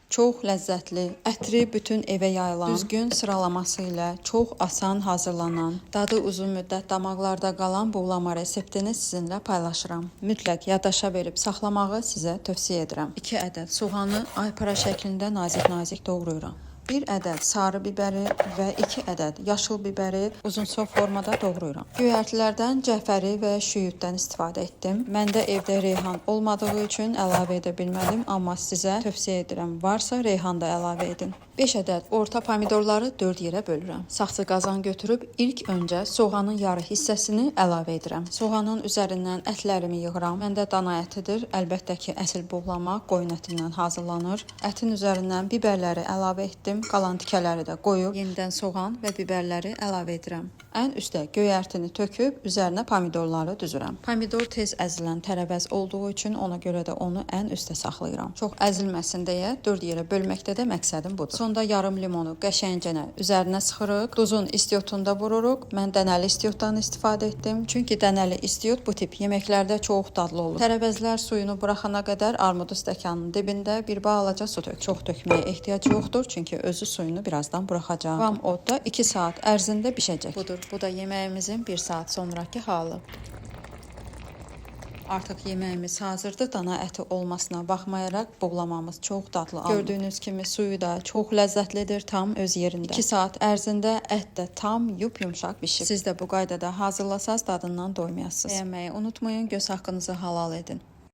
Çox ləzzətli, ətri bütün evə yayılan, düzgün sıralaması ilə çox asan hazırlanan, dadı uzun müddət damaqlarda qalan buğlama reseptini sizinlə paylaşıram. Mütləq yaddaşa verib saxlamağı sizə tövsiyə edirəm. 2 ədəd soğanı aypara şəklində nazik-nazik doğrayıram. 1 ədəd sarı bibəri və 2 ədəd yaşıl bibəri uzunsov formada doğrayıram. Göyərtilərdən cəfəri və şüyüddən istifadə etdim. Məndə evdə reyhan olmadığı üçün əlavə edə bilmədim, amma sizə tövsiyə edirəm. Varsa reyhan da əlavə edin. 5 ədəd orta pomidorları 4 yerə bölürəm. Saxsı qazan götürüb ilk öncə soğanın yarı hissəsini əlavə edirəm. Soğanın üzərindən ətlərimi yığıram. Məndə dana ətidir. Əlbəttə ki, əsl buğlama qoyun ətindən hazırlanır. Ətin üzərindən bibərləri əlavə etdim. Qalan tikələri də qoyub yenidən soğan və bibərləri əlavə edirəm. Ən üstə göyərtini töküb üzərinə pomidorları düzürəm. Pomidor tez əzilən tərəvəz olduğu üçün ona görə də onu ən üstə saxlayıram. Çox əzilməsin deyə 4 yerə bölməkdə də məqsədim budur. Sonda yarım limonu qəşəngcənə üzərinə sıxırıq. Duzun istiotunu da vururuq. Mən dənəli istiotdan istifadə etdim. Çünki dənəli istiot bu tip yeməklərdə çox dadlı olur. Tərəvəzlər suyunu buraxana qədər armudu stəkanın dibində bir balaca su tök. Çox tökməyə ehtiyac yoxdur, çünki özü suyunu birazdan buraxacaq. Vam odda 2 saat ərzində bişəcək. Budur. Bu da yeməyimizin 1 saat sonraki halı. Artıq yeməyimiz hazırdır. Dana əti olmasına baxmayaraq buğlamamız çox dadlı alınır. Gördüyünüz kimi suyu da çox ləzzətlidir, tam öz yerində. 2 saat ərzində ət də tam yumşaq bişib. Siz də bu qaydada hazırlasaz dadından doymayasınız. Bəyənməyi unutmayın, göz haqqınızı halal edin.